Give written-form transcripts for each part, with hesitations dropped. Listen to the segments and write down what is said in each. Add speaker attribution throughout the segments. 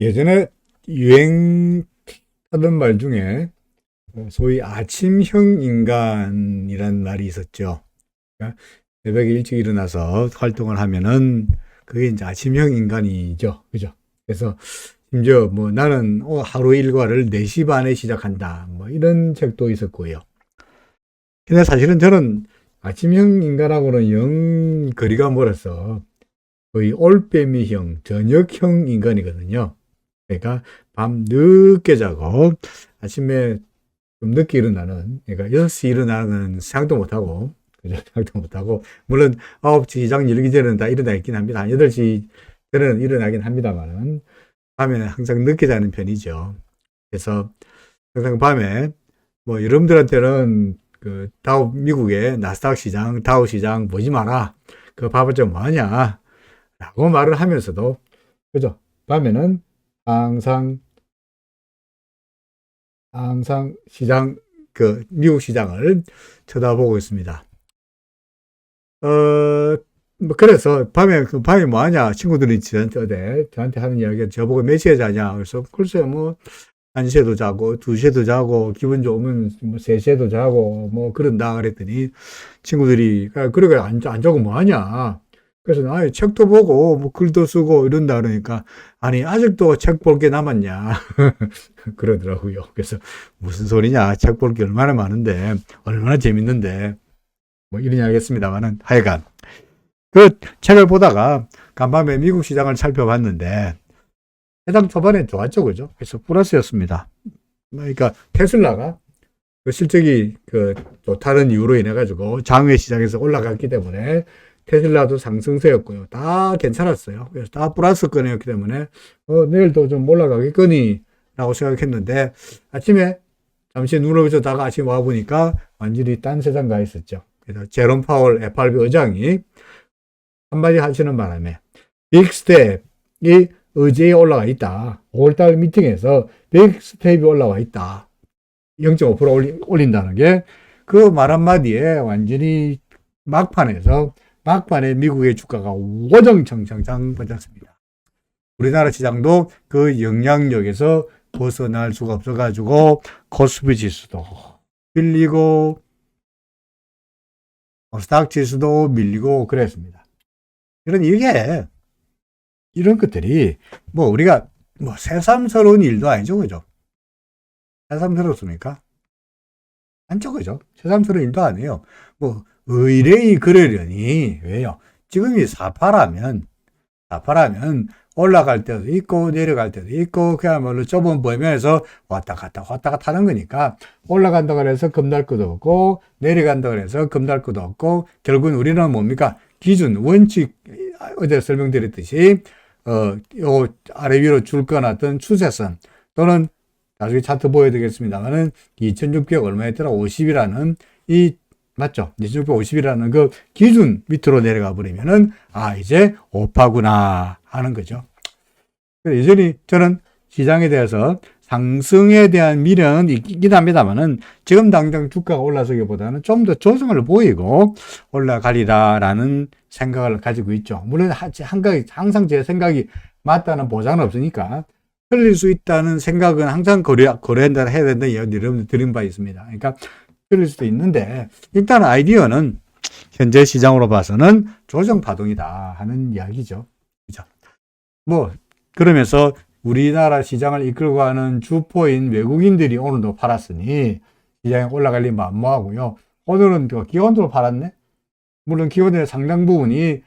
Speaker 1: 예전에 유행하던 말 중에 소위 아침형 인간이란 말이 있었죠. 그러니까 새벽에 일찍 일어나서 활동을 하면은 그게 이제 아침형 인간이죠. 그죠? 그래서 심지어 뭐 나는 하루 일과를 4시 반에 시작한다. 뭐 이런 책도 있었고요. 근데 사실은 저는 아침형 인간하고는 영 거리가 멀어서 거의 올빼미형, 저녁형 인간이거든요. 그러니까 밤 늦게 자고 아침에 좀 늦게 일어나는, 그러니까 6시 일어나는 생각도 못하고, 그죠? 생각도 못하고, 물론 9시 시장 열기 전에는 다 일어나 있긴 합니다. 한 8시 전에는 일어나긴 합니다만은, 밤에는 항상 늦게 자는 편이죠. 그래서 항상 밤에, 뭐, 여러분들한테는 미국의 나스닥 시장, 다우 시장 보지 마라. 그거 봐봤자 뭐하냐. 라고 말을 하면서도, 그죠? 밤에는 항상 시장, 미국 시장을 쳐다보고 있습니다. 그래서 밤에 뭐 하냐? 친구들이 저한테 하는 이야기가 저보고 몇 시에 자냐? 그래서 글쎄 뭐, 1시에도 자고, 2시에도 자고, 기분 좋으면 뭐 3시에도 자고, 뭐 그런다 그랬더니 친구들이, 그러게 안 자고 뭐 하냐? 그래서 아니, 책도 보고, 뭐 글도 쓰고 이런다 그러니까, 아니, 아직도 책 볼 게 남았냐? 그러더라고요. 그래서 무슨 소리냐? 책 볼 게 얼마나 많은데, 얼마나 재밌는데, 뭐 이런 이야기 했습니다만은, 하여간. 그 책을 보다가 간밤에 미국 시장을 살펴봤는데, 해당 초반에 좋았죠, 그죠? 그래서 플러스였습니다. 그러니까 테슬라가 그 실적이 좋다는 이유로 인해 가지고 장외 시장에서 올라갔기 때문에 테슬라도 상승세였고요. 다 괜찮았어요. 그래서 다 플러스권이었기 때문에 내일도 좀 올라가겠거니 라고 생각했는데 아침에 잠시 눈을 붙였다가 아침에 와보니까 완전히 딴 세상 가 있었죠. 그래서 제롬 파월 FRB 의장이 한마디 하시는 바람에 빅스텝이 의제에 올라가 있다. 5월달 미팅에서 빅스텝이 올라와 있다. 0.5% 올린다는 게 그 말 한마디에 완전히 막판에 미국의 주가가 워정창창창 빠졌습니다. 우리나라 시장도 그 영향력에서 벗어날 수가 없어가지고 코스피 지수도 밀리고 스탁 지수도 밀리고 그랬습니다. 이런 것들이 뭐 우리가 뭐 새삼스러운 일도 아니죠, 그죠? 새삼스럽습니까? 안죠, 그죠? 새삼스러운 일도 아니에요. 뭐 의뢰이 그러려니 왜요? 지금이 사파라면 올라갈 때도 있고 내려갈 때도 있고 그야말로 좁은 범위에서 왔다 갔다 하는 거니까 올라간다 그래서 겁날 것도 없고 내려간다 그래서 겁날 것도 없고 결국은 우리는 뭡니까? 기준, 원칙, 어제 설명드렸듯이 요 아래 위로 줄 거놨던 추세선 또는 나중에 차트 보여야 되겠습니다만은 2600 얼마였더라? 50이라는 맞죠? 2650이라는 그 기준 밑으로 내려가 버리면은 이제 오파구나 하는 거죠. 여전히 저는 시장에 대해서 상승에 대한 미련은 있긴 합니다만은 지금 당장 주가가 올라서기보다는 좀 더 조정을 보이고 올라가리라라는 생각을 가지고 있죠. 물론 항상 제 생각이 맞다는 보장은 없으니까 틀릴 수 있다는 생각은 항상 해야 된다 여러분들 드린 바 있습니다. 그러니까 틀릴 수도 있는데 일단 아이디어는 현재 시장으로 봐서는 조정 파동이다 하는 이야기죠. 그죠? 뭐 그러면서 우리나라 시장을 이끌고 가는 주포인 외국인들이 오늘도 팔았으니 시장에 올라갈 리 만무하고요. 오늘은 기관으로 팔았네. 물론 기관의 상당 부분이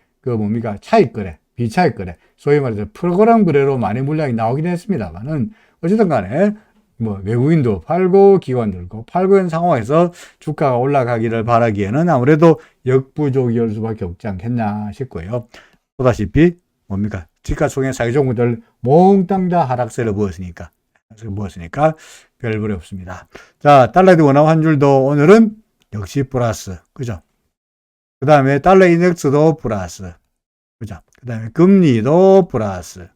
Speaker 1: 차익 거래, 비차익 거래, 소위 말해서 프로그램 거래로 많이 물량이 나오긴 했습니다만은 어쨌든 간에 뭐 외국인도 팔고 기관들도 팔고 있는 상황에서 주가가 올라가기를 바라기에는 아무래도 역부족일 수밖에 없지 않겠나 싶고요. 보다시피 시가총액 사기종목들 몽땅 다 하락세를 보였으니까 별 볼이 없습니다. 자, 달러드 원화 환율도 오늘은 역시 플러스, 그죠? 그 다음에 달러 인덱스도 플러스, 그죠? 그 다음에 금리도 플러스,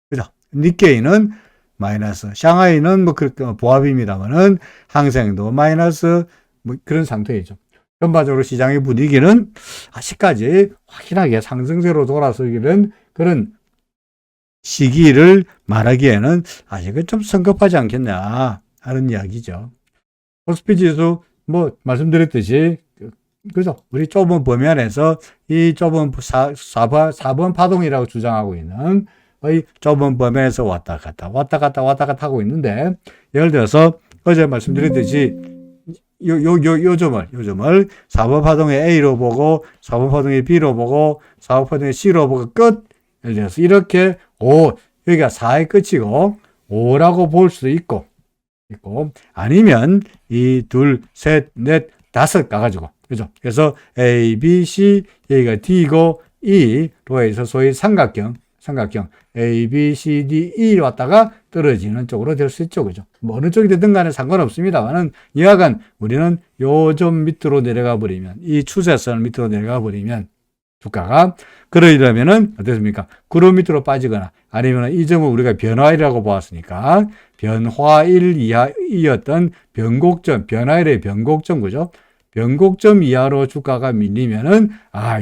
Speaker 1: 그죠? 니케이는 마이너스, 샹하이는 보합입니다만은 항생도 마이너스, 그런 상태이죠. 전반적으로 시장의 분위기는 아직까지 확실하게 상승세로 돌아서기는 그런 시기를 말하기에는 아직은 좀 성급하지 않겠나 하는 이야기죠. 코스피 지수 뭐 말씀드렸듯이 그죠? 우리 좁은 범위 안에서 이 좁은 4번 파동이라고 주장하고 있는 이 좁은 범위 안에서 왔다 갔다 하고 있는데, 예를 들어서 어제 말씀드렸듯이 요 점을 4번 파동의 A로 보고 4번 파동의 B로 보고 4번 파동의 C로 보고 끝. 예를 들어서 이렇게 여기가 4의 끝이고 5라고 볼 수도 있고 아니면 이 둘, 셋, 넷, 다섯 가가지고 그죠? 그래서 A, B, C 여기가 D고 E로 해서 소위 삼각형 A, B, C, D, E 왔다가 떨어지는 쪽으로 될 수 있죠. 그죠? 뭐 어느 쪽이 되든 간에 상관없습니다만은 여하간 우리는 요 점 밑으로 내려가 버리면, 이 추세선 밑으로 내려가 버리면 주가가 그러려면은 어떻습니까? 구름 밑으로 빠지거나 아니면 이 점을 우리가 변화일이라고 보았으니까 변화일 이하이었던 변곡점, 변화일의 변곡점, 그죠? 변곡점 이하로 주가가 밀리면은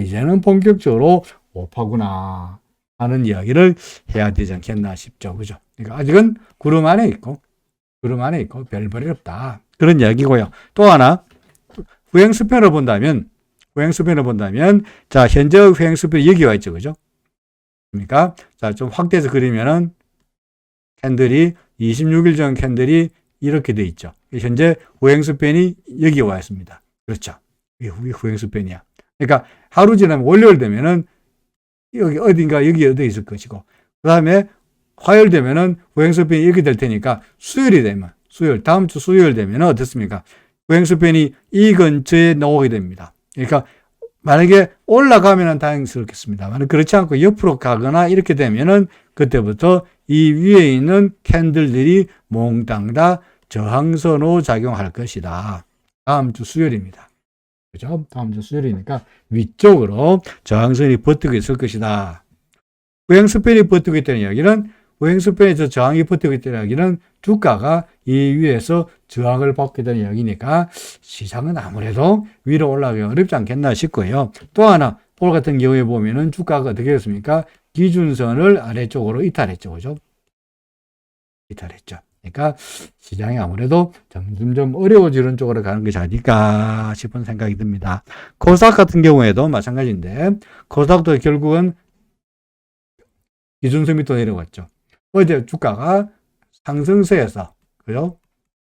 Speaker 1: 이제는 본격적으로 오파구나 하는 이야기를 해야 되지 않겠나 싶죠. 그죠? 그러니까 아직은 구름 안에 있고 별 볼일 없다. 그런 이야기고요. 또 하나 후행스팬을 본다면 자, 현재의 후행스팬이 여기 와 있죠. 그죠? 그러니까 자, 좀 확대해서 그리면은 캔들이 26일 전 캔들이 이렇게 돼 있죠. 현재 후행스팬이 여기 와 있습니다. 그렇죠. 이게 후행스팬이야. 그러니까 하루 지나면 월요일 되면은 여기 어딘가 여기 어디 있을 것이고, 그 다음에 화요일 되면은 후행스팬이 이렇게 될 테니까 수요일이 되면 다음 주 수요일 되면은 어떻습니까? 후행스팬이 이 근처에 나오게 됩니다. 그러니까 만약에 올라가면은 다행스럽겠습니다만 그렇지 않고 옆으로 가거나 이렇게 되면은 그때부터 이 위에 있는 캔들들이 몽땅 다 저항선으로 작용할 것이다. 다음 주 수요일입니다. 그죠? 다음 주 수요일이니까 위쪽으로 저항선이 버티고 있을 것이다. 후행스팬이 버티고 있다는 이야기는, 후행스팬에서 저항이 버티고 있다는 이야기는 주가가 이 위에서 저항을 받게 되는 이야기니까 시장은 아무래도 위로 올라가기 어렵지 않겠나 싶고요. 또 하나 오늘 같은 경우에 보면은 주가가 어떻게 됐습니까? 기준선을 아래쪽으로 이탈했죠. 그죠? 이탈했죠. 그러니까 시장이 아무래도 점점 어려워지는 쪽으로 가는 것이 아닐까 싶은 생각이 듭니다. 코스닥 같은 경우에도 마찬가지인데, 코스닥도 결국은 기준선 밑으로 내려갔죠. 어제 주가가 상승세에서, 그죠?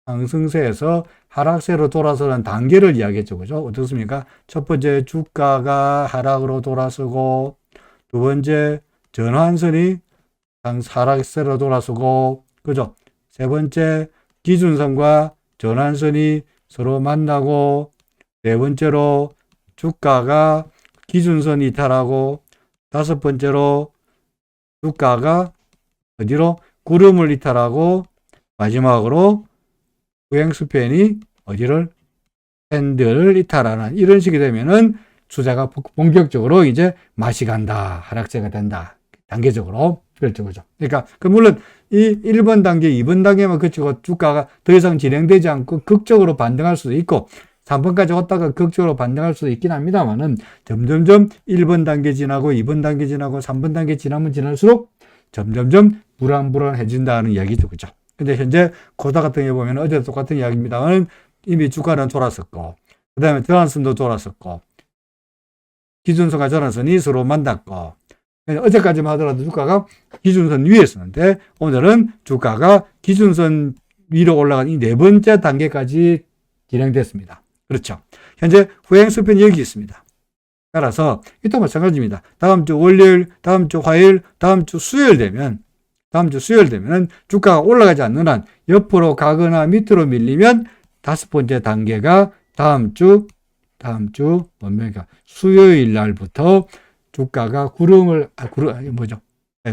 Speaker 1: 상승세에서 하락세로 돌아서는 단계를 이야기했죠. 그죠? 어떻습니까? 첫 번째 주가가 하락으로 돌아서고, 두 번째 전환선이 하락세로 돌아서고, 그죠? 세 번째 기준선과 전환선이 서로 만나고, 네 번째로 주가가 기준선 이탈하고, 다섯 번째로 주가가 어디로? 구름을 이탈하고, 마지막으로 후행스팬이 어디를? 캔들을 이탈하는, 이런 식이 되면은 주자가 본격적으로 이제 맛이 간다, 하락세가 된다, 단계적으로. 그렇죠. 그러니까 물론 이 1번 단계, 2번 단계만 거치고 주가가 더 이상 진행되지 않고 극적으로 반등할 수도 있고 3번까지 왔다가 극적으로 반등할 수도 있긴 합니다만은, 점점점 1번 단계 지나고 2번 단계 지나고 3번 단계 지나면 지날수록 점점점 불안해진다는 이야기죠. 그죠? 근데 현재 코스닥 같은 경우 보면 어제 똑같은 이야기입니다만 이미 주가는 돌았었고, 그 다음에 전환선도 돌았었고, 기준선과 전환선이 서로 만났고, 어제까지만 하더라도 주가가 기준선 위에 있었는데 오늘은 주가가 기준선 위로 올라간 이 네 번째 단계까지 진행됐습니다. 그렇죠. 현재 후행스팬이 여기 있습니다. 따라서 이또 마찬가지입니다. 다음 주 월요일, 다음 주 화요일, 다음 주 수요일 되면 주가가 올라가지 않는 한 옆으로 가거나 밑으로 밀리면 다섯 번째 단계가 다음 주 뭡니까? 수요일 날부터 주가가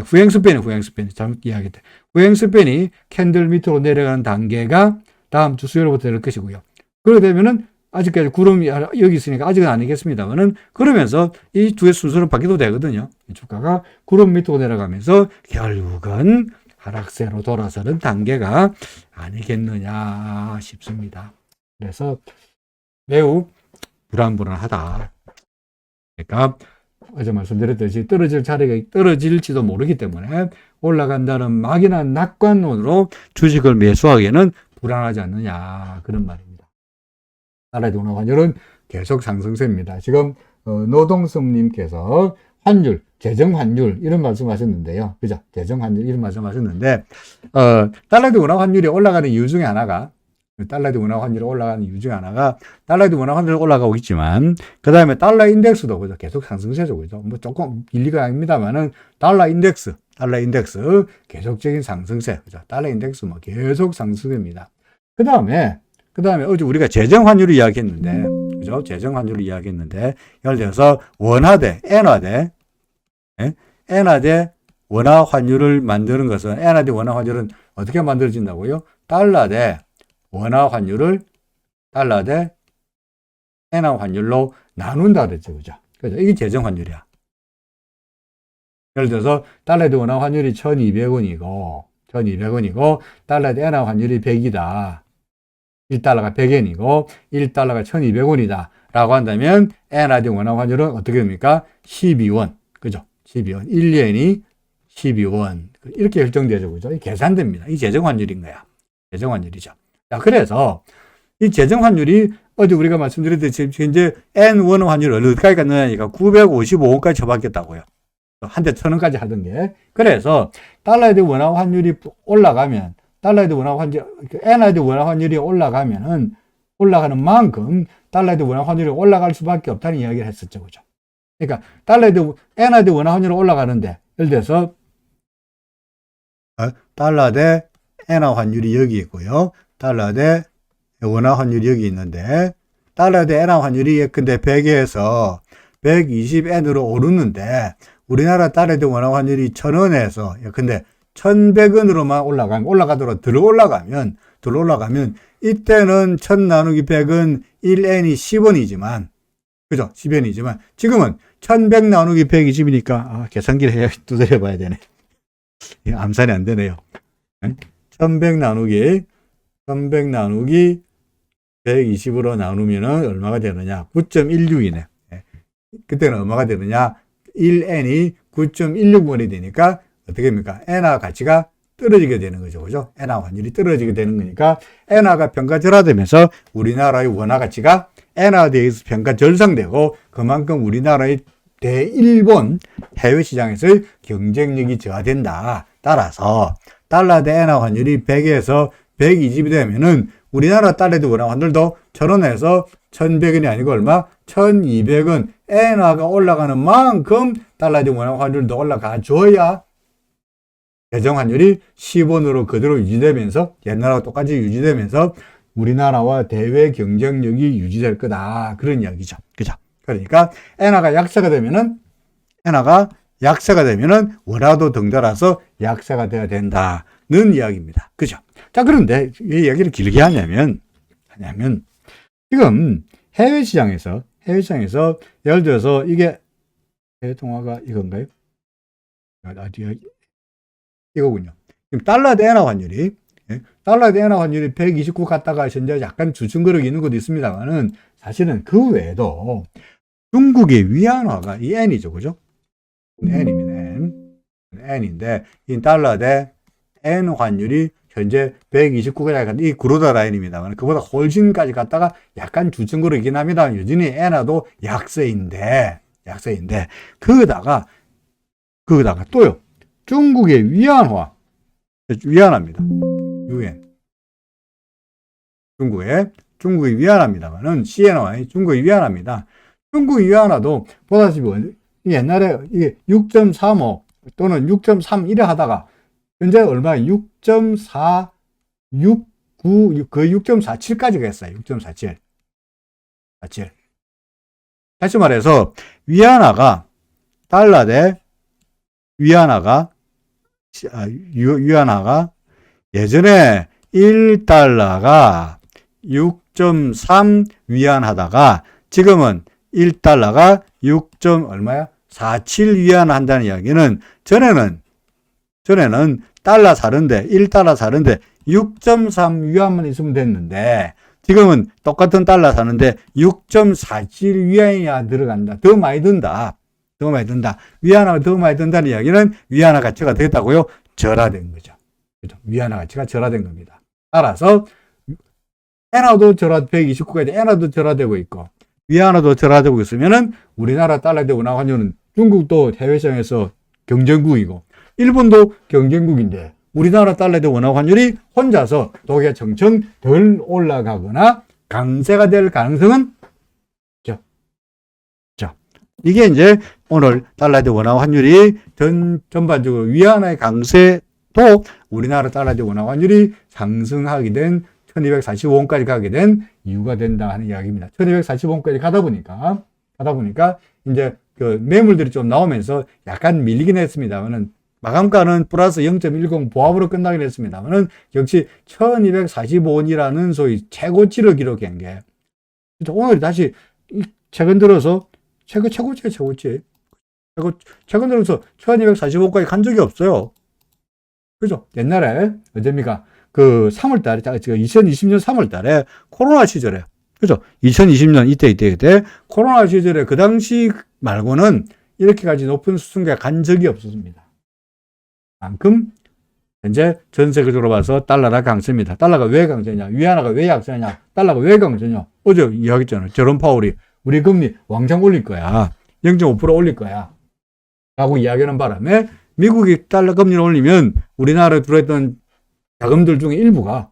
Speaker 1: 후행스팬이 잘못 이야기했다. 후행스팬이 캔들 밑으로 내려가는 단계가 다음 주 수요일부터 될 것이고요. 그러게 되면은 아직까지 구름이 여기 있으니까 아직은 아니겠습니다만은, 그러면서 이 주의 순서는 바뀌어도 되거든요. 주가가 구름 밑으로 내려가면서 결국은 하락세로 돌아서는 단계가 아니겠느냐 싶습니다. 그래서 매우 불안하다. 그러니까 어제 말씀드렸듯이 떨어질지도 모르기 때문에 올라간다는 막연한 낙관론으로 주식을 매수하기에는 불안하지 않느냐 그런 말입니다. 달러의 둔화 환율은 계속 상승세입니다. 지금 노동섭님께서 환율, 재정환율 이런 말씀하셨는데요. 그죠? 재정환율 이런 말씀하셨는데 달러의 원화 환율이 올라가는 이유 중에 하나가 달러의 원화 환율이 올라가는 이유 중에 하나가 달러의 원화 환율이 올라가고 있지만 그 다음에 달러 인덱스도 그죠? 계속 상승세죠. 그죠? 뭐 조금 일리가 아닙니다만은 달러 인덱스 계속적인 상승세. 그죠? 달러 인덱스 뭐 계속 상승세입니다. 그 다음에 어제 우리가 재정 환율을 이야기했는데 그죠? 재정 환율을 이야기했는데 예를 들어서 원화대 엔화대 원화 환율을 만드는 것은 엔화대 원화 환율은 어떻게 만들어진다고요? 달러 대 원화 환율을 달러 대 엔화 환율로 나눈다 그랬죠. 그죠? 그죠? 이게 재정 환율이야. 예를 들어서 달러 대 원화 환율이 1200원이고 달러 대 엔화 환율이 100이다. 1달러가 100엔이고 1달러가 1200원이다. 라고 한다면 엔화 대 원화 환율은 어떻게 됩니까? 12원. 그죠? 12원. 1엔이 12원. 이렇게 결정되죠. 그죠? 이 계산됩니다. 이 재정 환율인 거야. 재정 환율이죠. 자, 그래서 이 재정 환율이 어제 우리가 말씀드렸듯이 현재 N1 환율을 어디까지 갔느냐니까 955원까지 처박혔다고요. 한대 1000원까지 하던 게. 그래서 달러에 대한 원화 환율이 올라가면 달러에 대한 원화 환율, 엔화에 대한 원화 환율이 올라가는 만큼 달러에 대한 원화 환율이 올라갈 수밖에 없다는 이야기를 했었죠. 그죠? 그러니까 엔화에 대한 원화 환율이 올라가는데 예를 들어서 달러 대 엔화 환율이 여기 있고요. 달러 대 원화 환율이 여기 있는데 달러 대 엔화 환율이 예컨대 100에서 120엔으로 오르는데 우리나라 달러 대 원화 환율이 1000원에서 예컨대 1100원으로만 들어 올라가면 이때는 1000 나누기 100은 1N이 10원이지만 그죠? 10원이지만 지금은 1100 나누기 120이니까 계산기를 두드려 봐야 되네. 암산이 안 되네요. 1100 나누기 120으로 나누면은 얼마가 되느냐? 9.16이네. 그때는 얼마가 되느냐? 1N이 9.16원이 되니까 어떻게 됩니까? 엔화 가치가 떨어지게 되는 거죠. 그죠? 엔화 환율이 떨어지게 되는 거니까 엔화가 평가절하되면서 우리나라의 원화 가치가 엔화에 대해서 평가절상되고 그만큼 우리나라의 대일본 해외 시장에서의 경쟁력이 저하된다. 따라서 달러 대 엔화 환율이 100에서 120이 되면은 우리나라 달러 대 원화 환율도 1000원에서 1100원이 아니고 얼마? 1200원. 엔화가 올라가는 만큼 달러 대 원화 환율도 올라가 줘야 재정 환율이 10원으로 그대로 유지되면서 옛날하고 똑같이 유지되면서 우리나라와 대외 경쟁력이 유지될 거다. 그런 이야기죠. 그죠? 그러니까 엔화가 약세가 되면은 원화도 덩달아서 약세가 돼야 된다는 이야기입니다. 그죠? 자, 그런데 이 이야기를 길게 하냐면 지금 해외 시장에서 예를 들어서 이게 해외 통화가 이건가요? 이거군요. 지금 달러 대 엔화 환율이 129 갔다가 현재 약간 주춤거리고 있는 것도 있습니다만은 사실은 그 외에도 중국의 위안화가 이 N이죠. 그죠? N입니다. N인데 이 달러 대 N 환율이 현재 129까지 갔는데 이 그로다 라인입니다만 그보다 훨씬까지 갔다가 약간 주춤거리긴 합니다. 여전히 엔화도 약세인데 거기다가 또요. 중국의 위안화입니다. 유엔. 중국의 위안화입니다만은 CNY 중국의 위안화입니다. 중국의 위안화도 보다시피 옛날에 이게 6.35 또는 6.31에 하다가 현재 얼마 6.469 거의 6.47까지 갔어요. 6.47. 다시 말해서 위안화가 달러 대 위안화가 예전에 1달러가 6.3 위안 하다가 지금은 1달러가 6. 얼마야? 47 위안 한다는 이야기는 전에는 달러 사는데 1달러 사는데 6.3 위안만 있으면 됐는데 지금은 똑같은 달러 사는데 6.47 위안이야 들어간다. 더 많이 든다. 더 많이 든다. 위안화가 더 많이 든다는 이야기는 위안화 가치가 됐다고요? 절하된 거죠. 그죠? 위안화 가치가 절하된 겁니다. 따라서 엔화도 129까지 엔화도 절하되고 있고 위안화도 절하되고 있으면은 우리나라 달러 대 원화 환율은 중국도 해외 시장에서 경쟁국이고 일본도 경쟁국인데 우리나라 달러 대 원화 환율이 혼자서 독일 청청 덜 올라가거나 강세가 될 가능성은 이게 이제 오늘 달러 대 원화 환율이 전반적으로 위안화의 강세도 우리나라 달러 대 원화 환율이 상승하게 된 1245원까지 가게 된 이유가 된다 하는 이야기입니다. 1245원까지 가다 보니까 이제 그 매물들이 좀 나오면서 약간 밀리긴 했습니다만은 마감가는 플러스 0.10 보합으로 끝나긴 했습니다만은 역시 1245원이라는 소위 최고치를 기록한 게 오늘 다시 최근 들어서 최고치. 최근 들어서 1245원까지 간 적이 없어요. 그죠? 옛날에, 어제입니까? 그 3월 달에, 2020년 3월 달에 코로나 시절에, 그죠? 2020년 이때 코로나 시절에 그 당시 말고는 이렇게까지 높은 수준가 간 적이 없었습니다. 만큼, 현재 전 세계적으로 봐서 달러가 강세입니다. 달러가 왜 강세냐? 위안화가 왜 약세냐? 달러가 왜 강세냐? 어제 이야기했잖아요. 제롬 파월이 우리 금리 왕창 올릴 거야. 0.5% 올릴 거야. 라고 이야기하는 바람에 미국이 달러 금리를 올리면 우리나라에 들어있던 자금들 중에 일부가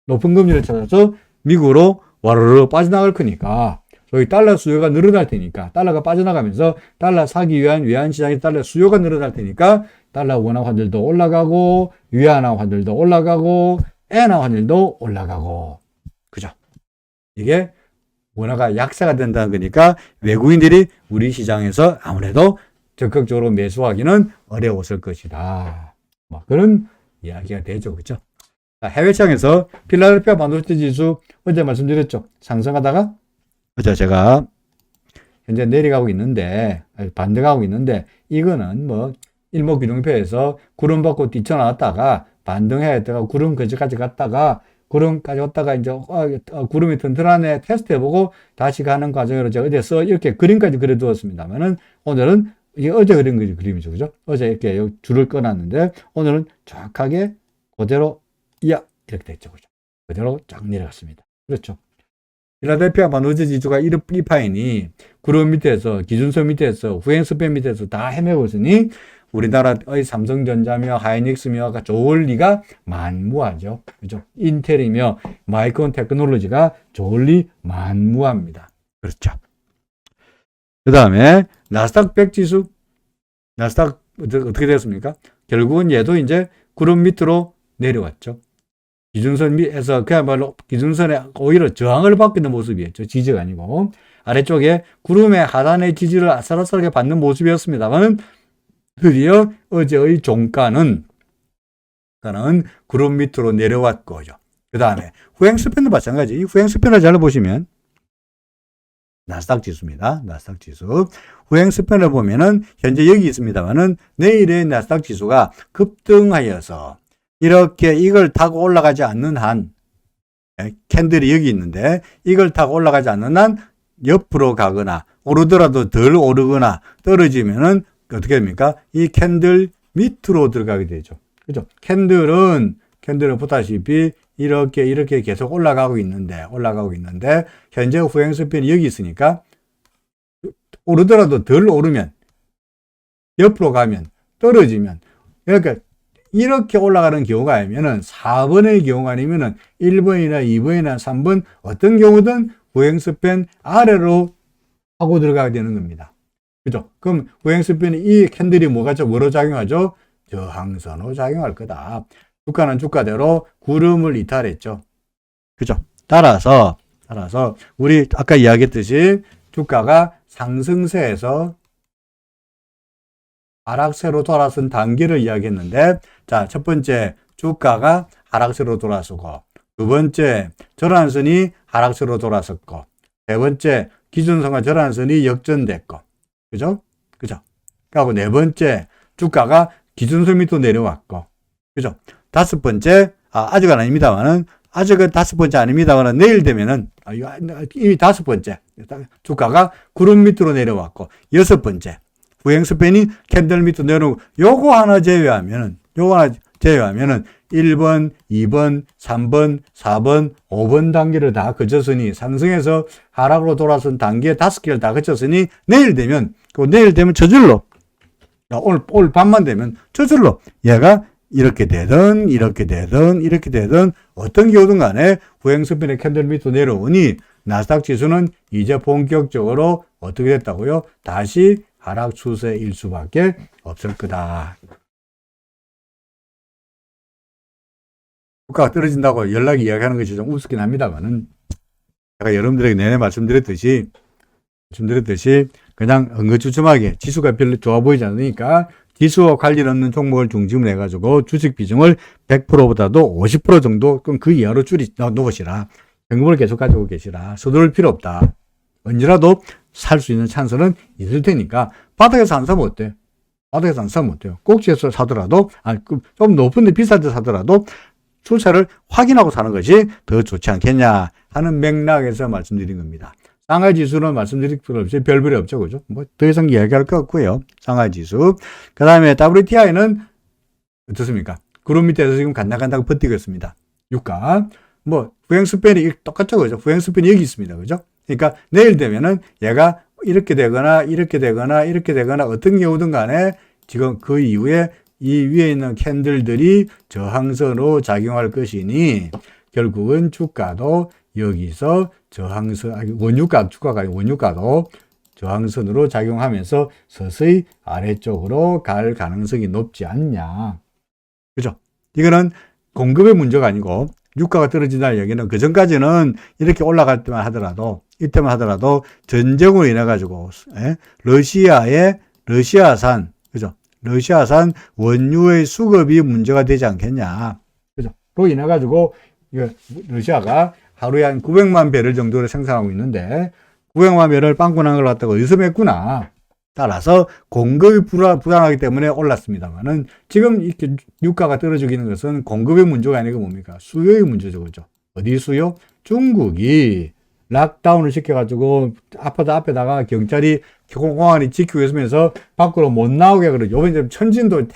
Speaker 1: 높은 금리를 찾아서 미국으로 와르르 빠져나갈 거니까 저희 달러 수요가 늘어날 테니까 달러가 빠져나가면서 달러 사기 위한 외환시장의 달러 수요가 늘어날 테니까 달러 원화 환율도 올라가고 위안화 환율도 올라가고 엔화 환율도 올라가고 그죠? 이게 원화가 약세가 된다는 거니까 외국인들이 우리 시장에서 아무래도 적극적으로 매수하기는 어려웠을 것이다. 뭐 그런 이야기가 되죠. 그죠? 해외 시장에서 필라델피아 반도체 지수 어제 말씀드렸죠. 상승하다가 어제 제가 현재 내려가고 있는데 반대가고 있는데 이거는 뭐 일목균형표에서 구름 받고 뛰쳐나왔다가 반등해야 했다가 구름 근처까지 갔다가 구름까지 왔다가 이제 구름이 튼튼하네 테스트 해보고 다시 가는 과정으로 제가 어제 이렇게 그림까지 그려두었습니다만은 오늘은 이게 어제 그린 그림이죠. 그죠? 어제 이렇게 줄을 꺼놨는데 오늘은 정확하게 그대로 이렇게 됐죠. 그죠? 그대로 쫙 내려갔습니다. 그렇죠. 필라델피아 반도체 지수가 이 파인이 구름 밑에서 기준선 밑에서 후행스팬 밑에서 다 헤매고 있으니 우리나라의 삼성전자며 하이닉스며 좋을 리가 만무하죠. 그죠? 인텔이며 마이크론 테크놀로지가 좋을 리 만무합니다. 그렇죠. 그 다음에 나스닥 100 지수, 나스닥 어떻게 됐습니까? 결국은 얘도 이제 구름 밑으로 내려왔죠. 기준선에서 그야말로 기준선에 오히려 저항을 받고 있는 모습이었죠. 지지가 아니고 아래쪽에 구름의 하단의 지지를 아슬아슬하게 받는 모습이었습니다만 드디어 어제의 종가는 구름 밑으로 내려왔고요. 그 다음에 후행스팬도 마찬가지. 이 후행스팬을 잘 보시면 나스닥 지수입니다. 나스닥 지수. 후행스팬을 보면은 현재 여기 있습니다만은 내일의 나스닥 지수가 급등하여서 이렇게 이걸 타고 올라가지 않는 한 캔들이 여기 있는데 이걸 타고 올라가지 않는 한 옆으로 가거나 오르더라도 덜 오르거나 떨어지면은 어떻게 됩니까? 이 캔들 밑으로 들어가게 되죠. 그죠? 캔들은 보다시피 이렇게 계속 올라가고 있는데 현재 후행스팬이 여기 있으니까 오르더라도 덜 오르면 옆으로 가면 떨어지면 그러니까 이렇게 올라가는 경우가 아니면은 4번의 경우가 아니면은 1번이나 2번이나 3번 어떤 경우든 후행스팬 아래로 하고 들어가게 되는 겁니다. 그죠? 그럼 후행스팬이 이 캔들이 뭐로 작용하죠? 저항선으로 작용할 거다. 주가는 주가대로 구름을 이탈했죠. 그죠? 따라서 우리 아까 이야기했듯이 주가가 상승세에서 하락세로 돌아선 단계를 이야기했는데 자, 첫 번째 주가가 하락세로 돌아서고 두 번째 절하선이 하락세로 돌아섰고 세 번째 기준선과 절하선이 역전됐고 그죠? 그리고 네 번째 주가가 기준선 밑으로 내려왔고 그죠? 다섯 번째 아직은 아닙니다만은 아직은 다섯 번째 아닙니다만은 내일 되면은 이미 다섯 번째 주가가 구름 밑으로 내려왔고 여섯 번째 부행 스팬이 캔들 밑으로 내려오고 요거 하나 제외하면은 1번, 2번, 3번, 4번, 5번 단계를 다 거쳤으니 상승해서 하락으로 돌아선 단계 5개를 다 거쳤으니 내일 되면 저절로 오늘 밤만 되면 저절로 얘가 이렇게 되든 어떤 경우든 간에 후행스팬의 캔들 밑으로 내려오니 나스닥 지수는 이제 본격적으로 어떻게 됐다고요? 다시 하락 추세일 수밖에 없을 거다. 주가가 떨어진다고 연락이 이야기하는 것이 좀 우습긴 합니다만은 제가 여러분들에게 내내 말씀드렸듯이 그냥 엉거주춤하게 지수가 별로 좋아 보이지 않으니까 지수와 관련 없는 종목을 중심으로 해가지고 주식 비중을 100%보다도 50% 정도 그 이하로 놓으시라. 현금을 계속 가지고 계시라. 서두를 필요 없다. 언제라도 살 수 있는 찬스는 있을 테니까 바닥에서 안 사면 어때? 바닥에서 안 사면 어때요? 꼭지에서 사더라도 좀 높은데 비쌀 때 사더라도 추세를 확인하고 사는 것이 더 좋지 않겠냐 하는 맥락에서 말씀드린 겁니다. 상하이 지수는 말씀드릴 필요 없이 별별이 없죠. 그죠? 뭐 더 이상 이야기할 거 없고요. 상하이 지수. 그 다음에 WTI는 어떻습니까? 구름 밑에서 지금 간당간당 버티고 있습니다. 유가. 뭐 후행스팬이 똑같죠. 그죠? 후행스팬이 여기 있습니다. 그죠? 그러니까 내일 되면은 얘가 이렇게 되거나 어떤 경우든 간에 지금 그 이후에 이 위에 있는 캔들들이 저항선으로 작용할 것이니 결국은 주가도 여기서 원유가도 저항선으로 작용하면서 서서히 아래쪽으로 갈 가능성이 높지 않냐. 그죠? 이거는 공급의 문제가 아니고 유가가 떨어진다는 얘기는 그 전까지는 이렇게 올라갈 때만 하더라도 이때만 하더라도 전쟁으로 인해 가지고 러시아산 그죠? 러시아산 원유의 수급이 문제가 되지 않겠냐. 그죠? 로 인해 가지고 러시아가 하루에 한 900만 배럴 정도를 생산하고 있는데 900만 배럴 빵꾸난 걸 갖다가 어디서 맸구나. 따라서 공급이 불안하기 때문에 올랐습니다만은 지금 이렇게 유가가 떨어지는 것은 공급의 문제가 아니고 뭡니까? 수요의 문제죠. 그죠? 어디 수요? 중국이 락다운을 시켜가지고 아파트 앞에다가 경찰이 공안이 지키고 있으면서 밖으로 못 나오게 그러죠. 요번에 천진도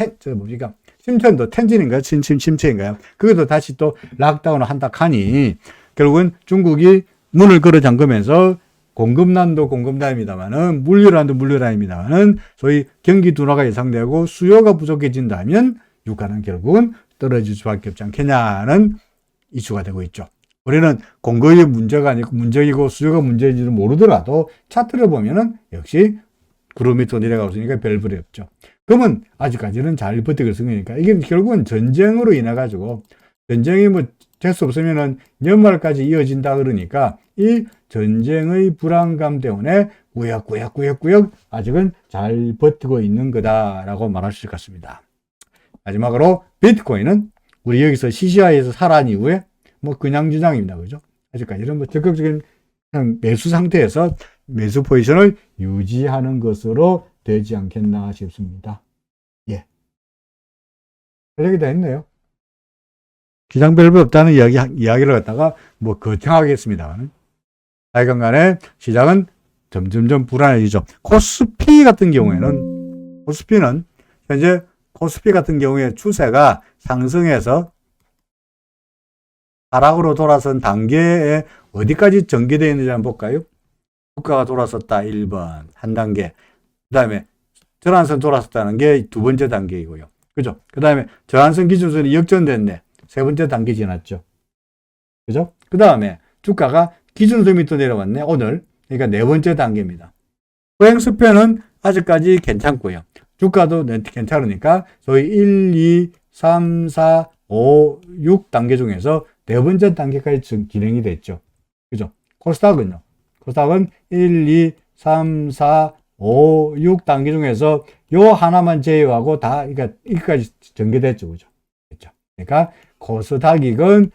Speaker 1: 심천도 텐진인가요? 심체인가요? 그것도 다시 또 락다운을 한다 하니 결국은 중국이 문을 걸어 잠그면서 공급난도 공급난입니다만은 물류난입니다만은 소위 경기 둔화가 예상되고 수요가 부족해진다면 유가는 결국은 떨어질 수밖에 없지 않겠냐는 이슈가 되고 있죠. 우리는 공급이 문제가 아니고 문제이고 수요가 문제인지는 모르더라도 차트를 보면은 역시 구름 밑으로 내려가고 있으니까 별 불이 없죠. 그러면 아직까지는 잘 버티고 있으니까 이게 결국은 전쟁으로 인해 가지고 전쟁이 뭐 재수 없으면은 연말까지 이어진다 그러니까 이 전쟁의 불안감 때문에 꾸역꾸역 아직은 잘 버티고 있는 거다라고 말할 수 있을 것 같습니다. 마지막으로 비트코인은 우리 여기서 CCI에서 살아난 이후에 뭐 그냥 주장입니다. 그죠? 아직까지는 뭐 적극적인 매수 상태에서 매수 포지션을 유지하는 것으로 되지 않겠나 싶습니다. 예. 할 얘기 다 했네요. 기장 별거 없다는 이야기를 갖다가 뭐 거창하게 했습니다만 하여간 간에 시장은 점점점 불안해지죠. 코스피 같은 경우에는 현재 코스피 같은 경우에 추세가 상승해서 하락으로 돌아선 단계에 어디까지 전개되어 있는지 한번 볼까요? 주가가 돌아섰다 1번 한 단계, 그 다음에 전환선 돌아섰다는 게 두 번째 단계이고요. 그죠? 그 다음에 전환선 기준선이 역전됐네. 세 번째 단계 지났죠. 그죠? 그 다음에 주가가 기준선 밑으로 내려왔네. 오늘. 그러니까 네 번째 단계입니다. 후행스팬은 아직까지 괜찮고요. 주가도 괜찮으니까 소위 1, 2, 3, 4, 5, 6 단계 중에서 네 번째 단계까지 진행이 됐죠. 그죠? 코스닥은요. 코스닥은 1, 2, 3, 4, 5, 6 단계 중에서 요 하나만 제외하고 다, 그러니까 여기까지 전개됐죠. 그죠? 그렇죠. 그러니까 코스닥이건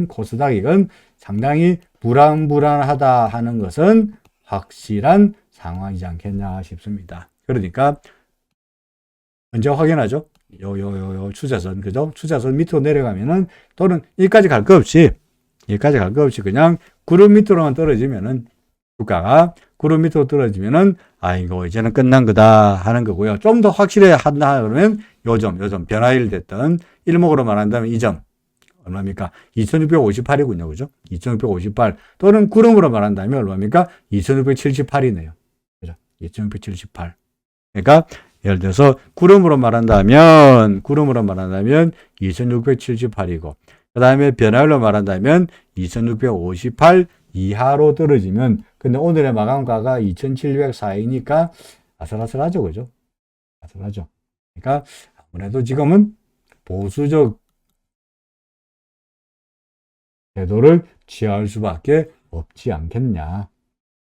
Speaker 1: 코스닥이건 상당히 불안하다 하는 것은 확실한 상황이지 않겠냐 싶습니다. 그러니까 언제 확인하죠? 요 추세선, 그죠? 추세선 밑으로 내려가면은 또는 여기까지 갈 거 없이 그냥 구름 밑으로만 떨어지면은 주가가 구름 밑으로 떨어지면은 이거 이제는 끝난 거다 하는 거고요. 좀 더 확실해 한다 그러면 요점 변화일 됐던 일목으로 말한다면 이 점 얼마입니까? 2658이군요. 그죠? 2658 또는 구름으로 말한다면 얼마입니까? 2678이네요. 그죠? 2678. 그러니까 예를 들어서 구름으로 말한다면 2678이고 그 다음에 변화율로 말한다면 2658 이하로 떨어지면 근데 오늘의 마감가가 2704이니까 아슬아슬하죠. 그죠? 아슬하죠. 그러니까 아무래도 지금은 보수적 태도를 취할 수밖에 없지 않겠냐.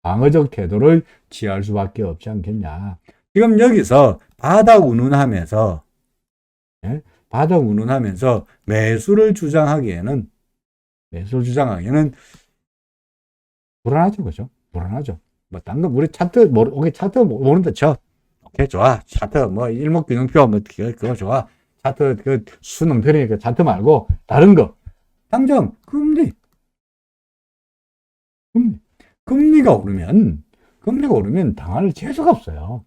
Speaker 1: 방어적 태도를 취할 수밖에 없지 않겠냐. 지금 여기서 바닥 운운하면서 매수를 주장하기에는 불안하죠. 그죠? 불안하죠. 뭐, 딴 거, 우리 차트, 차트 모른다 쳐. 오케이, 좋아. 차트, 일목균형표, 그거 좋아. 차트, 수능 들으니까 차트 말고, 다른 거. 당장, 금리가 오르면 당할 재수가 없어요.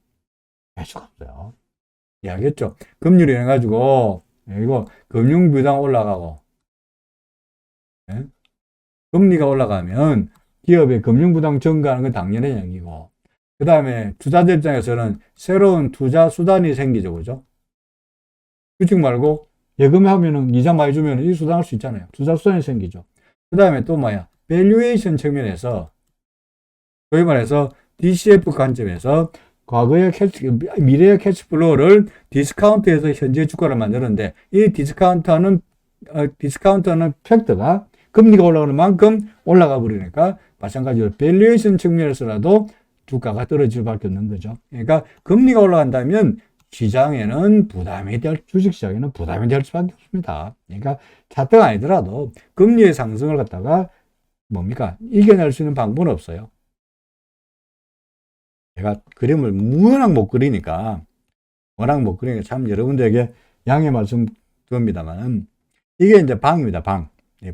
Speaker 1: 이해하겠죠? 금리로 해가지고, 이거, 금융부담 올라가고, 금리가 올라가면, 기업의 금융부담 증가하는 건 당연한 얘기고, 그 다음에 투자자 입장에서는 새로운 투자 수단이 생기죠. 그죠? 주식 말고 예금하면은 이자 많이 주면 이수당할 수 있잖아요. 투자 수단이 생기죠. 그 다음에 또 밸류에이션 측면에서, 소위 말해서 DCF 관점에서 과거의 미래의 캐시플로우를 디스카운트해서 현재 주가를 만드는데 이 디스카운트는 팩터가 금리가 올라가는 만큼 올라가 버리니까 마찬가지로 밸류에이션 측면에서라도 주가가 떨어질 수밖에 없는 거죠. 그러니까 금리가 올라간다면 시장에는 주식시장에는 부담이 될 수밖에 없습니다. 그러니까 차트가 아니더라도 금리의 상승을 갖다가 이겨낼 수 있는 방법은 없어요. 제가 그림을 워낙 못 그리니까 참 여러분들에게 양해 말씀 드립니다만은 이게 이제 방입니다.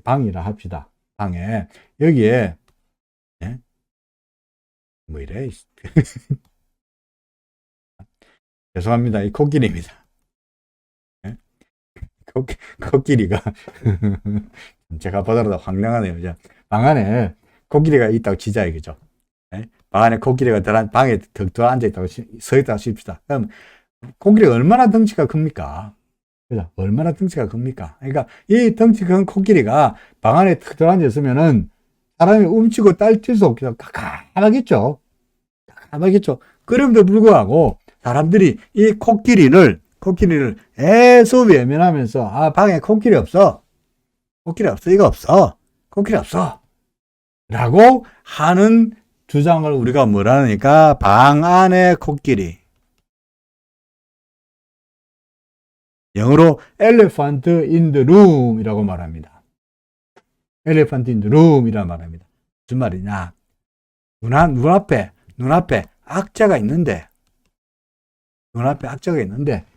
Speaker 1: 방이라 합시다. 방에 여기에 이래 죄송합니다. 이 코끼리입니다. 코끼리가 제가 보더라도 황당하네요. 방 안에 코끼리가 있다고 치자 이거죠. 방 안에 코끼리가 방에 더 앉아있다고 서있다고 칩시다. 그럼 코끼리가 얼마나 덩치가 큽니까? 그죠? 얼마나 덩치가 큽니까? 그러니까 이 덩치 큰 코끼리가 방 안에 탁 들어앉았으면은 사람이 움치고 딸칠 수 없겠죠. 깜깜하겠죠. 그럼에도 불구하고 사람들이 이 코끼리를 애써 외면하면서 방에 코끼리 없어 라고 하는 주장을 우리가 뭐라니까 방 안에 코끼리, 영어로 elephant in the room 이라고 말합니다. elephant in the room 이라 말합니다. 무슨 말이냐? 눈앞에 악재가 있는데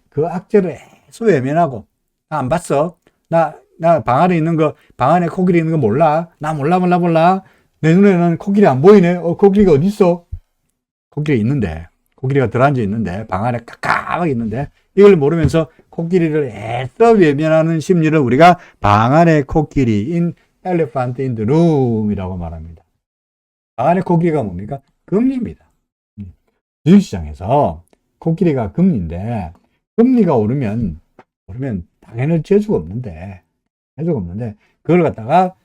Speaker 1: 그 악재를 애써 외면하고 나 안 봤어. 나 방 안에 있는 거, 방 안에 코끼리 있는 거 몰라. 나 몰라. 내 눈에는 코끼리 안 보이네. 코끼리가 어디 있어? 코끼리가 들어앉아 있는데 방 안에 깜깜하게 있는데 이걸 모르면서 코끼리를 애써 외면하는 심리를 우리가 방 안에 코끼리 in elephant in the room 이라고 말합니다. 방 안에 코끼리가 뭡니까? 금리입니다. 주식시장에서 코끼리가 금리인데 금리가 오르면 당연히 재주가 없는데 그걸 갖다가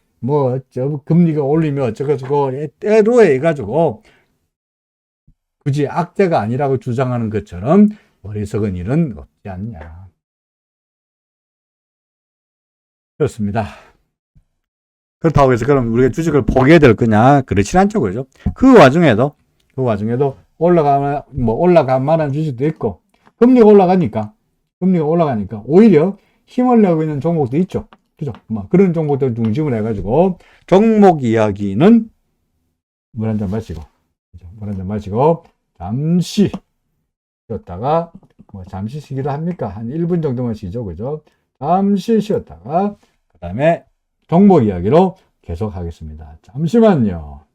Speaker 1: 금리가 올리면 어쩌고저쩌고 때로 해가지고 굳이 악재가 아니라고 주장하는 것처럼 어리석은 일은 없지 않냐. 그렇습니다. 그렇다고 해서 그럼 우리가 주식을 포기해야 될 거냐? 그렇진 않죠. 그죠? 그 와중에도 올라갈 만한 주식도 있고, 금리가 올라가니까 오히려 힘을 내고 있는 종목도 있죠. 그죠? 그런 종목들 중심을 해가지고, 종목 이야기는 물 한 잔 마시고, 잠시 쉬었다가, 잠시 쉬기도 합니까? 한 1분 정도만 쉬죠. 그죠? 잠시 쉬었다가, 그 다음에 종목 이야기로 계속 하겠습니다. 잠시만요.